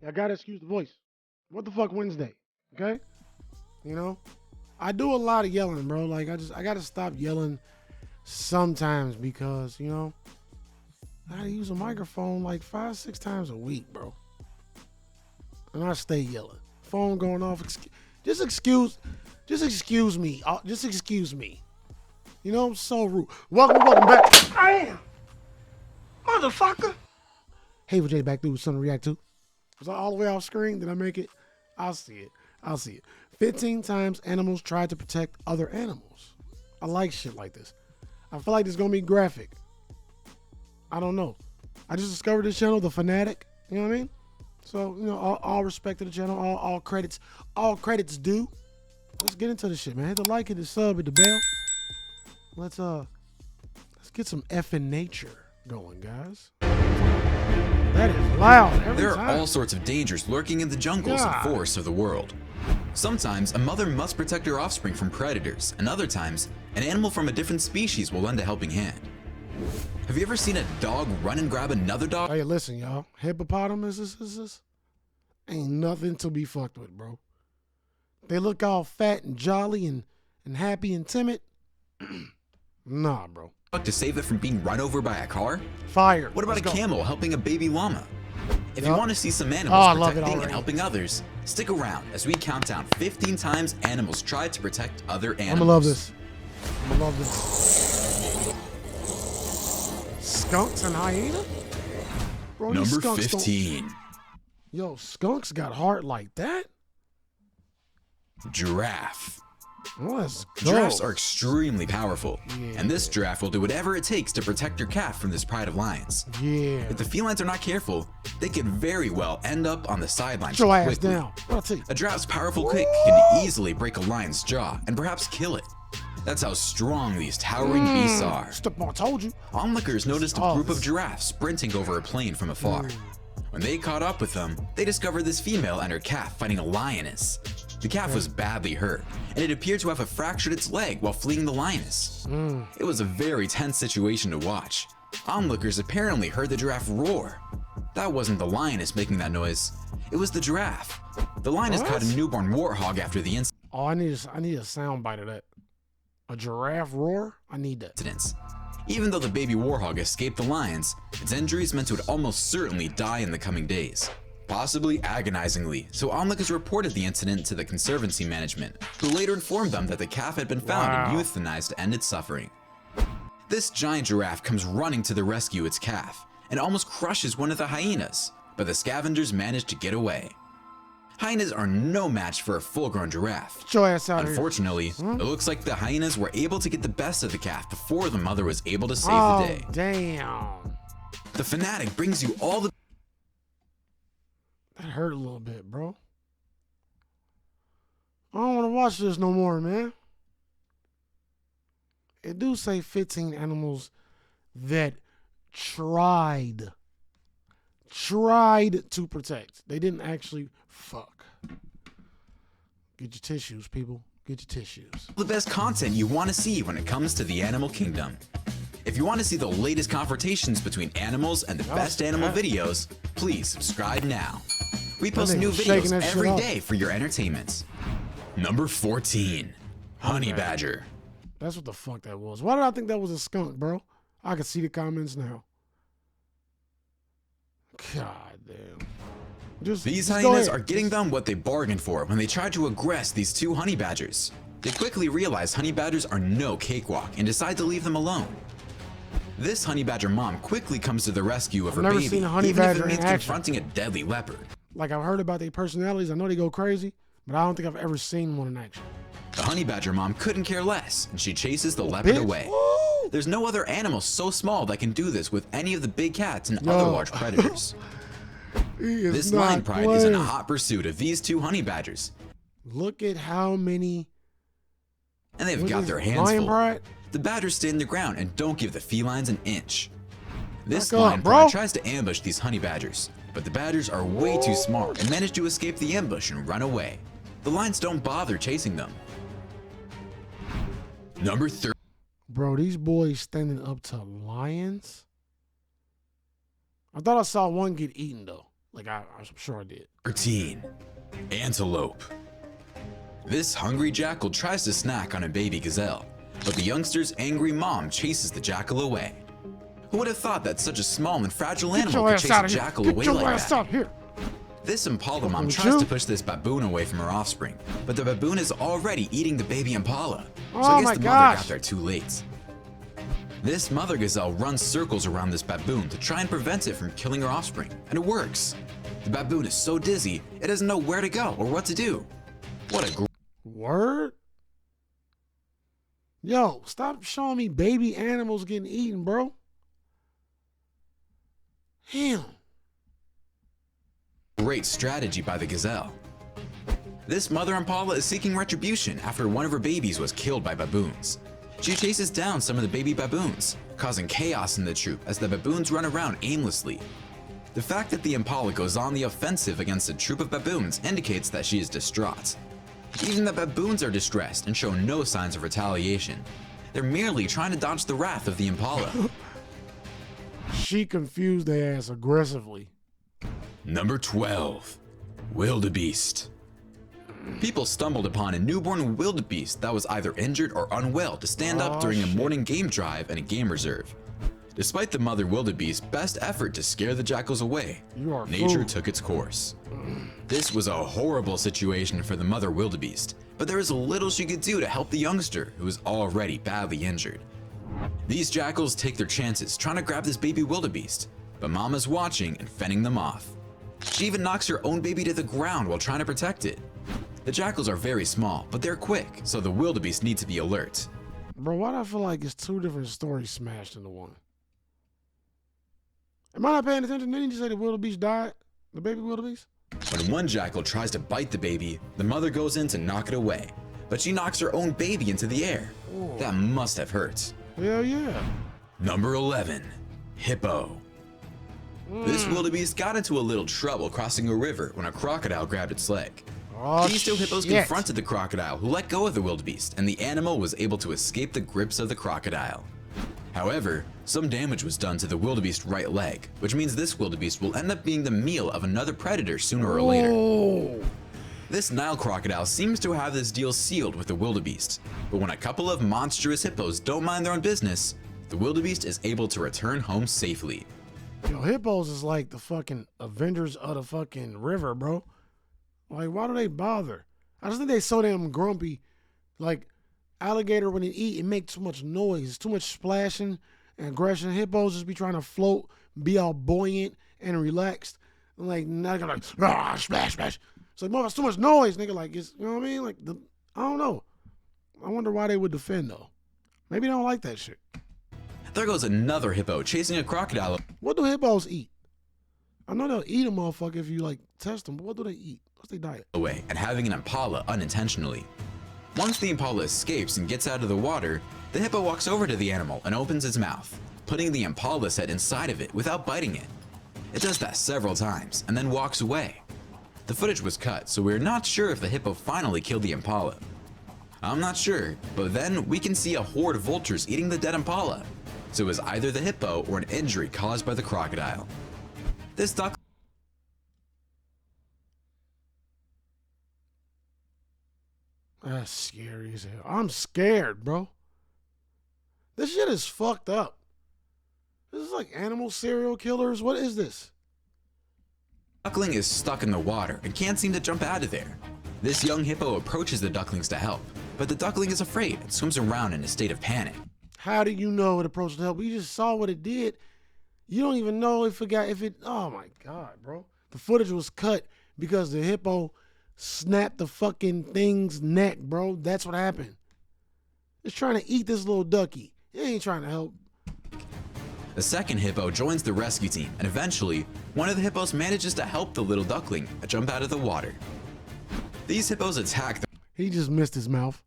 I gotta excuse the voice. What the fuck Wednesday? Okay? You know? I do a lot of yelling, bro. Like I gotta stop yelling sometimes because, you know, I gotta use a microphone like 5-6 times a week, bro. And I stay yelling. Phone going off. Just excuse me. Just excuse me. You know, I'm so rude. Welcome back. Damn! Motherfucker! Hey, Jay, back through with something to react to. Was I all the way off screen? Did I make it? I'll see it. 15 times animals tried to protect other animals. I like shit like this. I feel like this is going to be graphic. I don't know. I just discovered this channel, The Fanatic. You know what I mean? So, you know, all respect to the channel. All credits due. Let's get into this shit, man. Hit the like, hit the sub, hit the bell. Let's get some effing nature going, guys. That is loud every time. There are all sorts of dangers lurking in the jungles and forests of the world. Sometimes a mother must protect her offspring from predators, and other times an animal from a different species will lend a helping hand. Have you ever seen a dog run and grab another dog? Hey, listen, y'all. Hippopotamuses ain't nothing to be fucked with, bro. They look all fat and jolly and happy and timid. Nah, bro. To save it from being run over by a car? Fire. What about a camel helping a baby llama? If you want to see some Oh, animals protecting and helping others, stick around as we count down 15 times animals tried to protect other animals. I'm gonna love this. I'm gonna love this. Skunks and hyena? Bro, Number 15. Yo, skunks got heart like that? Giraffe. Let's go. Giraffes are extremely powerful, and this giraffe will do whatever it takes to protect your calf from this pride of lions. Yeah. If the felines are not careful, they could very well end up on the sidelines Your ass quickly. down. What I tell you? A giraffe's powerful kick can easily break a lion's jaw and perhaps kill it. That's how strong these towering beasts are. I told you. Onlookers noticed a group of giraffes sprinting over a plain from afar. When they caught up with them, they discovered this female and her calf fighting a lioness. The calf was badly hurt, and it appeared to have fractured its leg while fleeing the lioness. It was a very tense situation to watch. Onlookers apparently heard the giraffe roar. That wasn't the lioness making that noise, it was the giraffe. The lioness caught a newborn warthog after the incident. Oh, I need a sound bite of that. A giraffe roar? I need that. Even though the baby warthog escaped the lions, its injuries meant it would almost certainly die in the coming days. Possibly agonizingly, so onlookers reported the incident to the conservancy management, who later informed them that the calf had been found and euthanized to end its suffering. This giant giraffe comes running to the rescue its calf, and almost crushes one of the hyenas, but the scavengers managed to get away. Hyenas are no match for a full-grown giraffe. Get your ass out Unfortunately, it looks like the hyenas were able to get the best of the calf before the mother was able to save the day. Damn. The Fanatic brings you all the... That hurt a little bit, bro. I don't want to watch this no more, man. It do say 15 animals that tried to protect. They didn't actually fuck. Get your tissues, people. Get your tissues. The best content you want to see when it comes to the animal kingdom. If you want to see the latest confrontations between animals and the best animal videos, please subscribe now. We post new videos every day for your entertainment. Number 14. Honey Badger. That's what the fuck that was. Why did I think that was a skunk, bro? I can see the comments now. God damn. These hyenas are getting them what they bargained for when they tried to aggress these two honey badgers. They quickly realize honey badgers are no cakewalk and decide to leave them alone. This honey badger mom quickly comes to the rescue of her baby, even if it means confronting a deadly leopard. Like, I've heard about their personalities. I know they go crazy, but I don't think I've ever seen one in action. The honey badger mom couldn't care less, and she chases the leopard away. There's no other animal so small that can do this with any of the big cats and other large predators. This lion pride is in a hot pursuit of these two honey badgers. Look at how many. And they've got their hands full. The badgers stand their ground and don't give the felines an inch. This lion pride tries to ambush these honey badgers, but the badgers are way too smart and manage to escape the ambush and run away. The lions don't bother chasing them. Number 3. Bro, these boys standing up to lions? I thought I saw one get eaten, though. Like I'm sure I did. 13. Antelope. This hungry jackal tries to snack on a baby gazelle, but the youngster's angry mom chases the jackal away. Who would have thought that such a small and fragile animal could chase a jackal away like that? Get your ass out here. This impala mom tries to push this baboon away from her offspring, but the baboon is already eating the baby impala, so I guess the mother got there too late. This mother gazelle runs circles around this baboon to try and prevent it from killing her offspring, and it works. The baboon is so dizzy, it doesn't know where to go or what to do. What a word? Yo, stop showing me baby animals getting eaten, bro. Damn. Great strategy by the gazelle. This mother impala is seeking retribution after one of her babies was killed by baboons. She chases down some of the baby baboons, causing chaos in the troop as the baboons run around aimlessly. The fact that the impala goes on the offensive against a troop of baboons indicates that she is distraught. Even the baboons are distressed and show no signs of retaliation. They're merely trying to dodge the wrath of the impala. She confused their ass aggressively. Number 12. Wildebeest. People stumbled upon a newborn wildebeest that was either injured or unwell to stand up during a morning game drive in a game reserve. Despite the mother wildebeest's best effort to scare the jackals away, nature took its course. This was a horrible situation for the mother wildebeest, but there was little she could do to help the youngster who was already badly injured. These jackals take their chances trying to grab this baby wildebeest, but Mama's watching and fending them off. She even knocks her own baby to the ground while trying to protect it. The jackals are very small, but they're quick, so the wildebeest need to be alert. Bro, why do I feel like it's two different stories smashed into one? Am I not paying attention? Didn't you say the wildebeest died? The baby wildebeest? When one jackal tries to bite the baby, the mother goes in to knock it away, but she knocks her own baby into the air. Ooh. That must have hurt. Hell yeah. Number 11. Hippo. This wildebeest got into a little trouble crossing a river when a crocodile grabbed its leg. These two hippos confronted the crocodile, who let go of the wildebeest, and the animal was able to escape the grips of the crocodile. However, some damage was done to the wildebeest's right leg, which means this wildebeest will end up being the meal of another predator sooner or later. This Nile crocodile seems to have this deal sealed with the wildebeest, but when a couple of monstrous hippos don't mind their own business, the wildebeest is able to return home safely. Yo, hippos is like the fucking Avengers of the fucking river, bro. Like, why do they bother? I just think they so damn grumpy. Like, alligator, when they eat, it makes too much noise. Too much splashing and aggression. Hippos just be trying to float, be all buoyant and relaxed. And like, not gonna like, splash, splash. It's like, it's too much noise, nigga. Like, it's, you know what I mean? Like, I don't know. I wonder why they would defend, though. Maybe they don't like that shit. There goes another hippo chasing a crocodile. What do hippos eat? I know they'll eat a motherfucker if you, like, test them, but what do they eat? What's their diet? Away and having an impala unintentionally. Once the impala escapes and gets out of the water, the hippo walks over to the animal and opens its mouth, putting the impala's head inside of it without biting it. It does that several times and then walks away. The footage was cut, so we're not sure if the hippo finally killed the impala. I'm not sure, but then we can see a horde of vultures eating the dead impala. So it was either the hippo or an injury caused by the crocodile. This duck. That's scary as hell. I'm scared, bro. This shit is fucked up. This is like animal serial killers. What is this? Duckling is stuck in the water and can't seem to jump out of there. This young hippo approaches the ducklings to help, but the duckling is afraid and swims around in a state of panic. How do you know it approached to help? We just saw what it did. You don't even know if it. Oh my God, bro. The footage was cut because the hippo snapped the fucking thing's neck, bro. That's what happened. It's trying to eat this little ducky. It ain't trying to help. The second hippo joins the rescue team, and eventually, one of the hippos manages to help the little duckling jump out of the water. These hippos attack the— He just missed his mouth.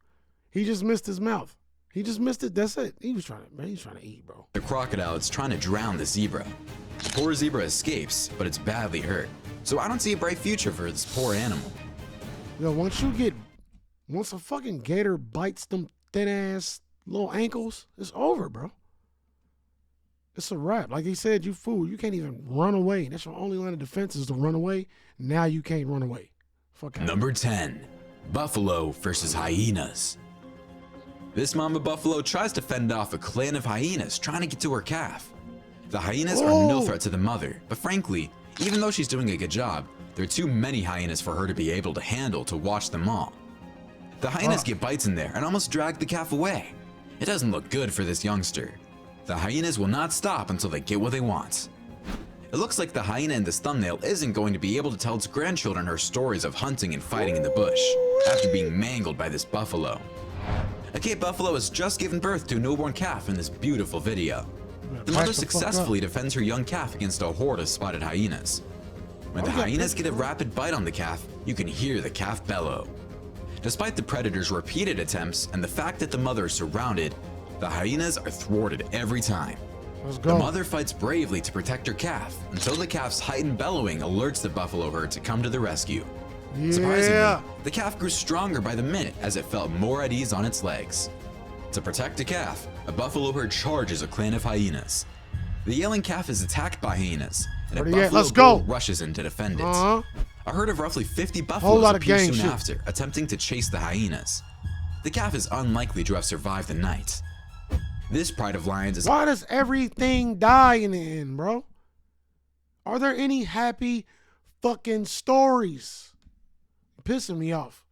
He just missed his mouth. He just missed it. That's it. He's trying to eat, bro. The crocodile is trying to drown the zebra. The poor zebra escapes, but it's badly hurt. So I don't see a bright future for this poor animal. Yo, once a fucking gator bites them thin ass little ankles, it's over, bro. It's a wrap. Like he said, you fool. You can't even run away. That's your only line of defense is to run away. Now you can't run away. Fuck out. Number 10. Buffalo versus hyenas. This mama buffalo tries to fend off a clan of hyenas trying to get to her calf. The hyenas are no threat to the mother, but frankly, even though she's doing a good job, there are too many hyenas for her to be able to handle to watch them all. The hyenas get bites in there and almost drag the calf away. It doesn't look good for this youngster. The hyenas will not stop until they get what they want. It looks like the hyena in this thumbnail isn't going to be able to tell its grandchildren her stories of hunting and fighting in the bush after being mangled by this buffalo. A Cape buffalo has just given birth to a newborn calf in this beautiful video. The mother successfully defends her young calf against a horde of spotted hyenas. When the hyenas get a rapid bite on the calf, you can hear the calf bellow. Despite the predator's repeated attempts and the fact that the mother is surrounded, the hyenas are thwarted every time. Let's go. The mother fights bravely to protect her calf until the calf's heightened bellowing alerts the buffalo herd to come to the rescue. Yeah. Surprisingly, the calf grew stronger by the minute as it felt more at ease on its legs. To protect the calf, a buffalo herd charges a clan of hyenas. The yelling calf is attacked by hyenas, and a buffalo bull rushes in to defend it. A herd of roughly 50 buffaloes appears soon after, attempting to chase the hyenas. The calf is unlikely to have survived the night. This pride of lions is— Why does everything die in the end, bro? Are there any happy fucking stories? Pissing me off.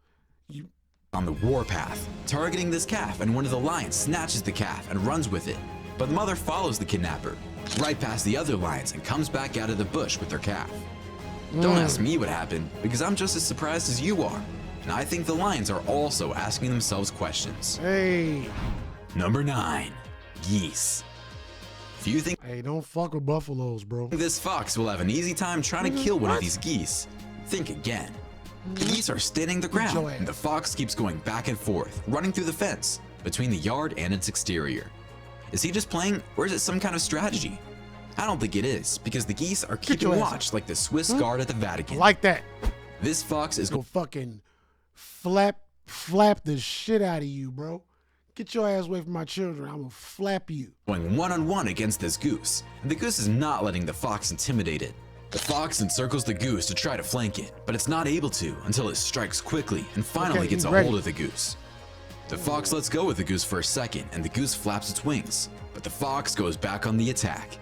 On the warpath, targeting this calf, and one of the lions snatches the calf and runs with it. But the mother follows the kidnapper, right past the other lions, and comes back out of the bush with their calf. Don't ask me what happened, because I'm just as surprised as you are. And I think the lions are also asking themselves questions. Hey. Number 9. Geese. If you think— Hey, don't fuck with buffaloes, bro. This fox will have an easy time trying to kill one of these geese, think again. The geese are standing the ground, and the fox keeps going back and forth, running through the fence between the yard and its exterior. Is he just playing, or is it some kind of strategy? I don't think it is, because the geese are keeping watch like the Swiss guard at the Vatican. I like that. This fox is gonna fucking flap the shit out of you, bro. Get your ass away from my children. I'm gonna flap you. Going one-on-one against this goose, and the goose is not letting the fox intimidate it. The fox encircles the goose to try to flank it, but it's not able to until it strikes quickly and finally gets a hold of the goose. The fox lets go of the goose for a second, and the goose flaps its wings, but the fox goes back on the attack.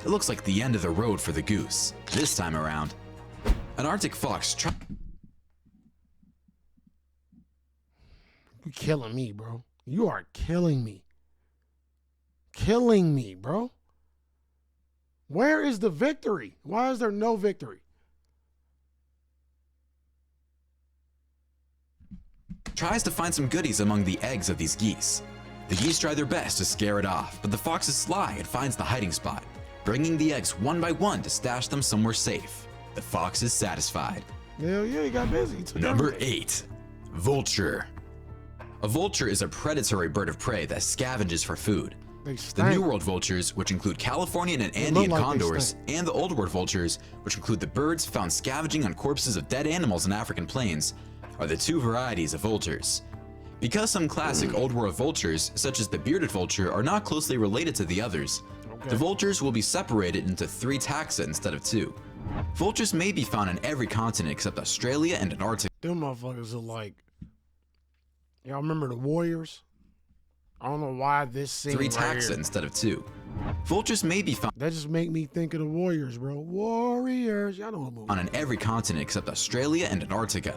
It looks like the end of the road for the goose. This time around, an Arctic fox You're killing me, bro. You are killing me. Killing me, bro. Where is the victory? Why is there no victory? tries to find some goodies among the eggs of these geese. The geese try their best to scare it off, but the fox is sly and finds the hiding spot, bringing the eggs one by one to stash them somewhere safe. The fox is satisfied. Hell yeah, he got busy. Number 8. Vulture. A vulture is a predatory bird of prey that scavenges for food. The New World vultures, which include Californian and Andean condors, and the Old World vultures, which include the birds found scavenging on corpses of dead animals in African plains, are the two varieties of vultures. Because some classic Old World vultures, such as the bearded vulture, are not closely related to the others, the vultures will be separated into 3 taxa instead of 2. Vultures may be found on every continent except Australia and Antarctica. Them motherfuckers are like, y'all remember the Warriors? I don't know why this scene 3 taxa instead of 2. Vultures may be found— that just make me think of the Warriors, bro. Warriors, y'all know what movie. On every continent except Australia and Antarctica.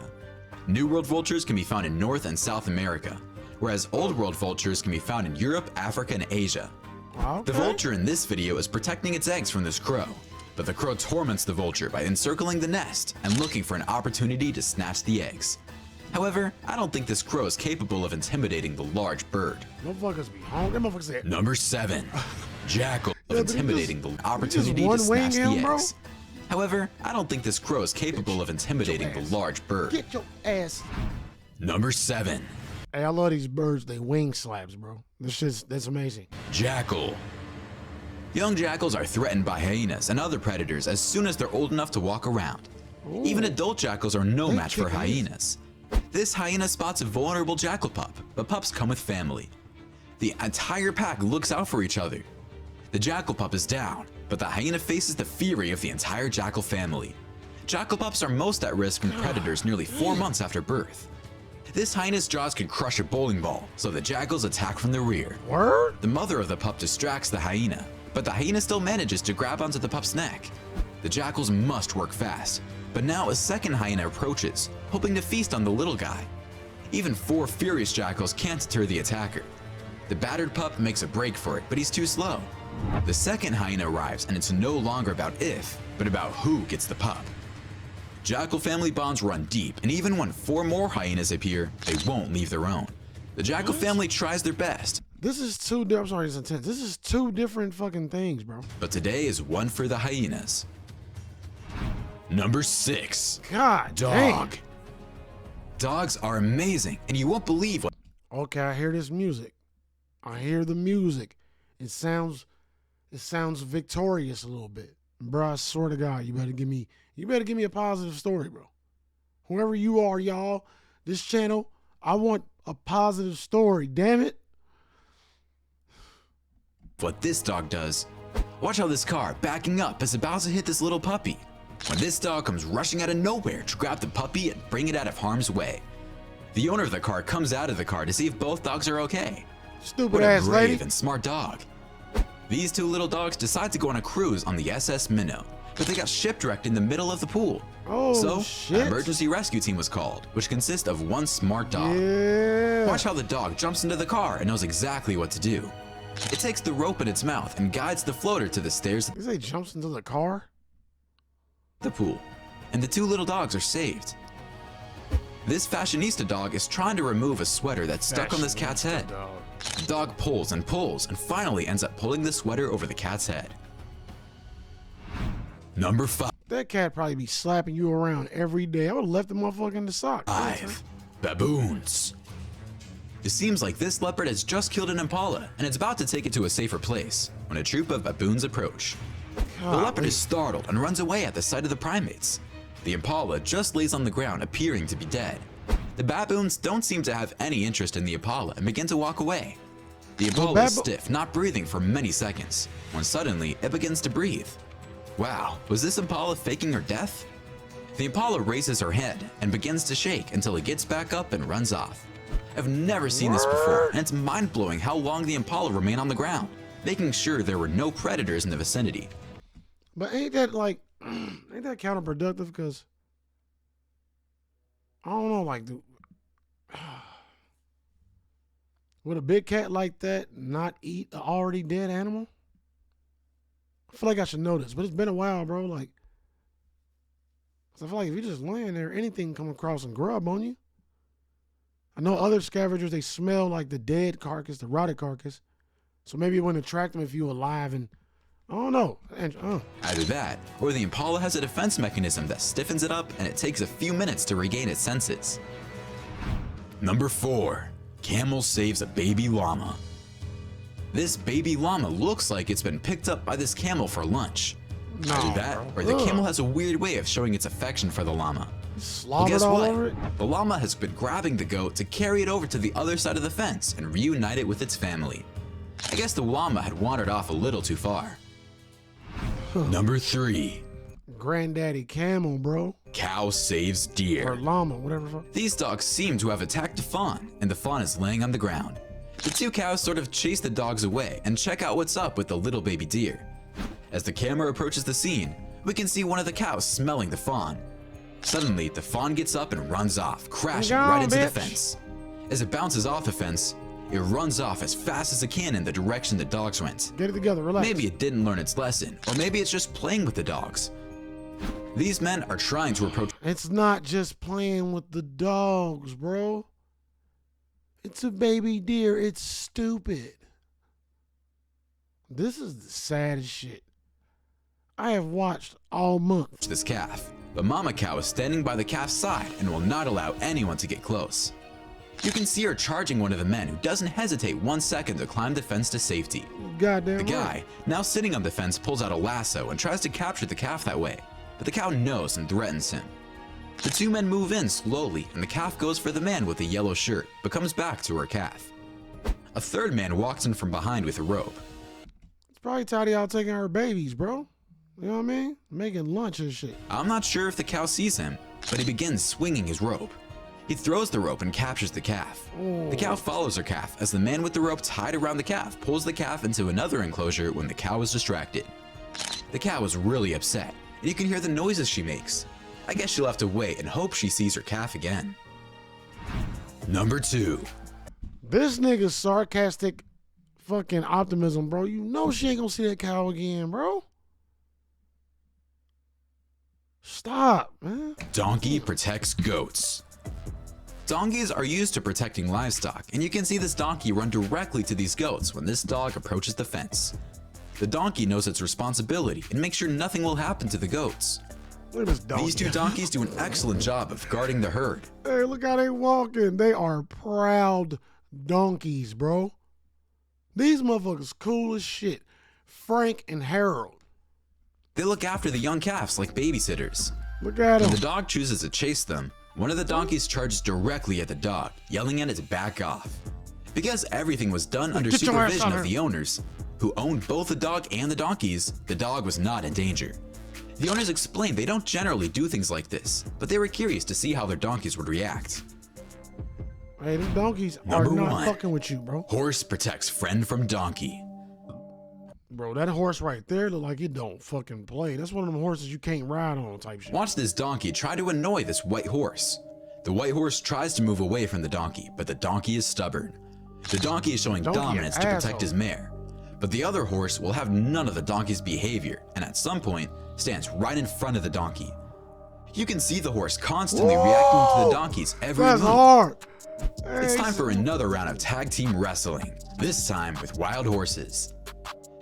New World vultures can be found in North and South America, whereas Old World vultures can be found in Europe, Africa, and Asia. The vulture in this video is protecting its eggs from this crow, but the crow torments the vulture by encircling the nest and looking for an opportunity to snatch the eggs. However, I don't think this crow is capable of intimidating the large bird. Motherfuckers be home. Them motherfuckers said. Number 7. Jackal of intimidating the opportunity to snatch the eggs. However, I don't think this crow is capable of intimidating the large bird. Get your ass. Number 7. Hey, I love these birds. They wing slaps, bro. That's amazing. Jackal. Young jackals are threatened by hyenas and other predators as soon as they're old enough to walk around. Ooh. Even adult jackals are no match for hyenas. This hyena spots a vulnerable jackal pup, but pups come with family. The entire pack looks out for each other. The jackal pup is down, but the hyena faces the fury of the entire jackal family. Jackal pups are most at risk from predators nearly 4 months after birth. This hyena's jaws could crush a bowling ball, so the jackals attack from the rear. Word? The mother of the pup distracts the hyena, but the hyena still manages to grab onto the pup's neck. The jackals must work fast, but now a second hyena approaches, hoping to feast on the little guy. Even 4 furious jackals can't deter the attacker. The battered pup makes a break for it, but he's too slow. The second hyena arrives, and it's no longer about if, but about who gets the pup. Jackal family bonds run deep, and even when 4 more hyenas appear, they won't leave their own. The jackal family tries their best. This is I'm sorry, it's intense. This is 2 different fucking things, bro. But today is one for the hyenas. Number 6. God Dog. dang. Dogs are amazing, and you won't believe what. Okay, I hear this music. I hear the music. It sounds victorious a little bit. Bro, I swear to God, you better give me a positive story, bro. Whoever you are, y'all, this channel, I want a positive story, damn it. What this dog does. Watch how this car, backing up, is about to hit this little puppy. When this dog comes rushing out of nowhere to grab the puppy and bring it out of harm's way. The owner of the car comes out of the car to see if both dogs are okay. Stupid What a ass brave lady. and smart dog. These 2 little dogs decide to go on a cruise on the SS Minnow, but they got shipwrecked in the middle of the pool. Oh, So, shit. an emergency rescue team was called, which consists of 1 smart dog. Yeah. Watch how the dog jumps into the car and knows exactly what to do. It takes the rope in its mouth and guides the floater to the stairs of You say jumps into the car? the pool, and the 2 little dogs are saved. This fashionista dog is trying to remove a sweater that's stuck on this cat's head. The dog pulls and pulls and finally ends up pulling the sweater over the cat's head. Number 5. That cat probably be slapping you around every day. I would have left the motherfucker in the sock. Baboons. It seems like this leopard has just killed an impala and it's about to take it to a safer place when a troop of baboons approach. The leopard is startled and runs away at the sight of the primates. The impala just lays on the ground, appearing to be dead. The baboons don't seem to have any interest in the impala and begin to walk away. The impala is stiff, not breathing for many seconds, when suddenly it begins to breathe. Wow, was this impala faking her death? The impala raises her head and begins to shake until it gets back up and runs off. I've never seen this before, and it's mind-blowing how long the impala remained on the ground, making sure there were no predators in the vicinity. But ain't that counterproductive? Because I don't know, like, would a big cat like that not eat an already dead animal? I feel like I should know this, but it's been a while, bro. Like, 'cause I feel like if you're just laying there, anything can come across and grub on you. I know other scavengers, they smell like the dead carcass, the rotted carcass. So maybe it wouldn't attract them if you were alive and I don't know. Either that, or the impala has a defense mechanism that stiffens it up and it takes a few minutes to regain its senses. Number 4. Camel saves a baby llama. This baby llama looks like it's been picked up by this camel for lunch. Either that, or the camel has a weird way of showing its affection for the llama. Well, guess what? The llama has been grabbing the goat to carry it over to the other side of the fence and reunite it with its family. I guess the llama had wandered off a little too far. Number 3. Granddaddy camel, bro. Cow saves deer. Or llama, whatever. These dogs seem to have attacked a fawn, and the fawn is laying on the ground. The 2 cows sort of chase the dogs away and check out what's up with the little baby deer. As the camera approaches the scene, we can see one of the cows smelling the fawn. Suddenly, the fawn gets up and runs off, crashing right into the fence. As it bounces off the fence, it runs off as fast as it can in the direction the dogs went. Get it together, relax. Maybe it didn't learn its lesson, or maybe it's just playing with the dogs. These men are trying to approach. It's not just playing with the dogs, bro. It's a baby deer. It's stupid. This is the saddest shit I have watched all month. This calf, but mama cow is standing by the calf's side and will not allow anyone to get close. You can see her charging one of the men, who doesn't hesitate 1 second to climb the fence to safety. Goddamn The guy, right. now sitting on the fence, pulls out a lasso and tries to capture the calf that way, but the cow knows and threatens him. The 2 men move in slowly, and the calf goes for the man with the yellow shirt, but comes back to her calf. A 3rd man walks in from behind with a rope. It's Probably tired of y'all taking her babies, bro. You know what I mean? Making lunch and shit. I'm not sure if the cow sees him, but he begins swinging his rope. He throws the rope and captures the calf. The cow follows her calf as the man with the rope tied around the calf pulls the calf into another enclosure when the cow is distracted. The cow is really upset, and you can hear the noises she makes. I guess she'll have to wait and hope she sees her calf again. Number 2. This nigga's sarcastic fucking optimism, bro. You know she ain't gonna see that cow again, bro. Stop, man. Donkey protects goats. Donkeys are used to protecting livestock, and you can see this donkey run directly to these goats when this dog approaches the fence. The donkey knows its responsibility and makes sure nothing will happen to the goats. Look at this donkey. These two donkeys do an excellent job of guarding the herd. Hey, look how they walking. They are proud donkeys, bro. These motherfuckers cool as shit. Frank and Harold. They look after the young calves like babysitters. Look at When them. the dog chooses to chase them, one of the donkeys charges directly at the dog, yelling at it to back off. Because everything was done under Get your ass supervision out of here. the owners, who owned both the dog and the donkeys, the dog was not in danger. The owners explained they don't generally do things like this, but they were curious to see how their donkeys would react. Hey, them donkeys Number are not 1. fucking with you, bro. Horse protects friend from donkey. Bro, that horse right there look like it don't fucking play. That's one of them horses you can't ride on type shit. Watch this donkey try to annoy this white horse. The white horse tries to move away from the donkey, but the donkey is stubborn. The donkey is showing Donkey an dominance to protect asshole. his mare. But the other horse will have none of the donkey's behavior, and at some point, stands right in front of the donkey. You can see the horse constantly reacting to the donkey's every That's move. hard. It's Hey, time for another round of tag team wrestling, this time with wild horses.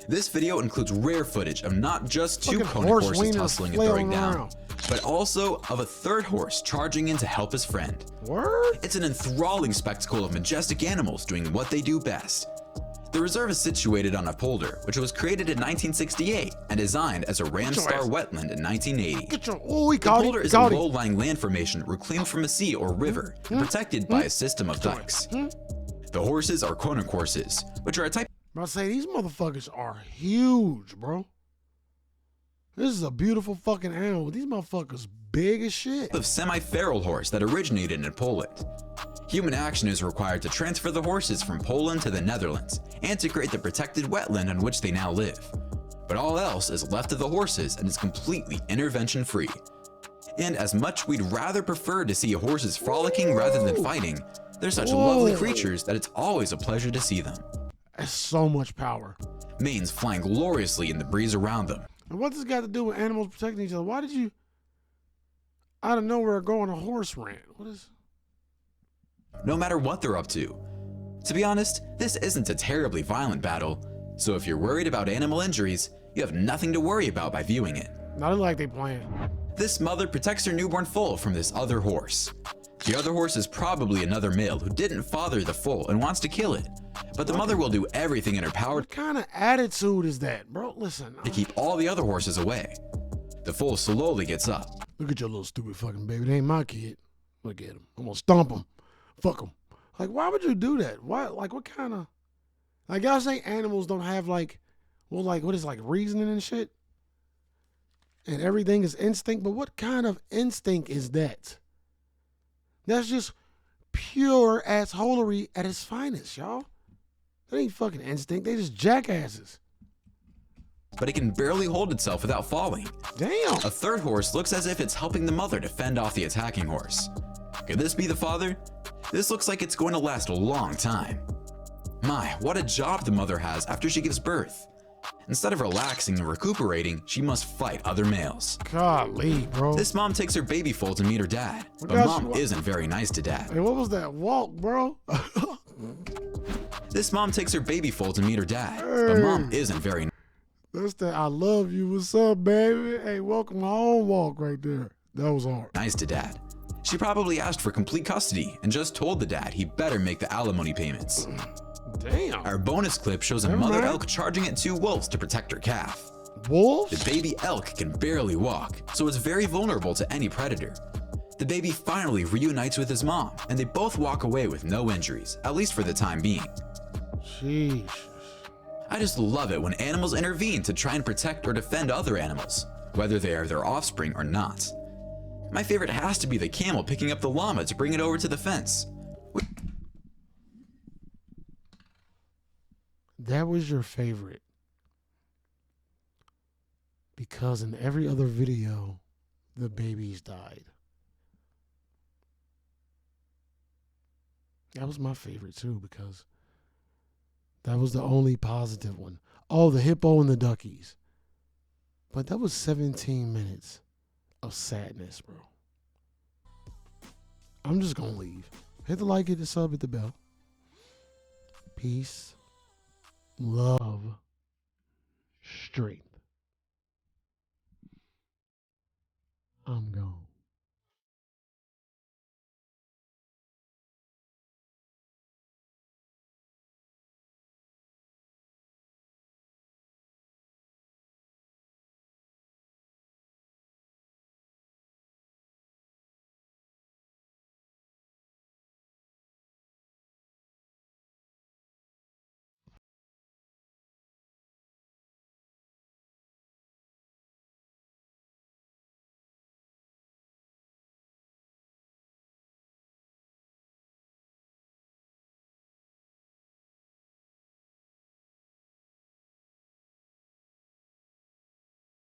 This video includes rare footage of not just two Fucking Kona horse horses wieners tussling and throwing flailing down, around. but also of a third horse charging in to help his friend. Word? It's an enthralling spectacle of majestic animals doing what they do best. The reserve is situated on a polder, which was created in 1968 and designed as a Ramsar wetland in 1980. Get your. Oh, he The caught polder it. is a Caught it. low-lying land formation reclaimed from a sea or river and protected by a system of dikes. The horses are Kona horses, which are a type I say these motherfuckers are huge, bro. This is a beautiful fucking animal. These motherfuckers big as shit. of semi-feral horse that originated in Poland. Human action is required to transfer the horses from Poland to the Netherlands and to create the protected wetland on which they now live. But all else is left to the horses and is completely intervention-free. And as much we'd rather prefer to see horses frolicking rather than fighting, they're such lovely creatures that it's always a pleasure to see them. That's so much power. Manes flying gloriously in the breeze around them. And what this got to do with animals protecting each other? Why did you, out of nowhere, go on a horse rant? What is? No matter what they're up to. To be honest, this isn't a terribly violent battle, so if you're worried about animal injuries, you have nothing to worry about by viewing it. Not like they playing. This mother protects her newborn foal from this other horse. The other horse is probably another male who didn't father the foal and wants to kill it, but the mother will do everything in her power What kind of attitude is that, bro? Listen. to keep all the other horses away. The foal slowly gets up. Look at your little stupid fucking baby. They ain't my kid. Look at him. I'm gonna stomp him. Fuck him. Like, why would you do that? Why? Like, what kind of? Like, y'all say animals don't have like, well, like what is like reasoning and shit, and everything is instinct. But what kind of instinct is that? That's just pure assholery at its finest, y'all. That ain't fucking instinct. They just jackasses. But it can barely hold itself without falling. Damn. A third horse looks as if it's helping the mother to fend off the attacking horse. Could this be the father? This looks like it's going to last a long time. My, what a job the mother has after she gives birth. Instead of relaxing and recuperating, she must fight other males. Golly, bro. This mom takes her baby foal to meet her dad, but gosh, mom what- isn't very nice to dad. Hey, what was that walk, bro? This mom takes her baby foal to meet her dad, but mom isn't very That's that I love you. What's up, baby? Hey, welcome home walk right there. That was hard. nice to dad. She probably asked for complete custody and just told the dad he better make the alimony payments. Damn. Our bonus clip shows a Never mother mind. elk charging at two wolves to protect her calf. Wolves? The baby elk can barely walk, so it's very vulnerable to any predator. The baby finally reunites with his mom, and they both walk away with no injuries, at least for the time being. Sheesh. I just love it when animals intervene to try and protect or defend other animals, whether they are their offspring or not. My favorite has to be the camel picking up the llama to bring it over to the fence. That was your favorite. Because in every other video, the babies died. That was my favorite too, because that was the only positive one. Oh, the hippo and the duckies. But that was 17 minutes of sadness, bro. I'm just going to leave. Hit the like, hit the sub, hit the bell. Peace, love, strength. I'm gone.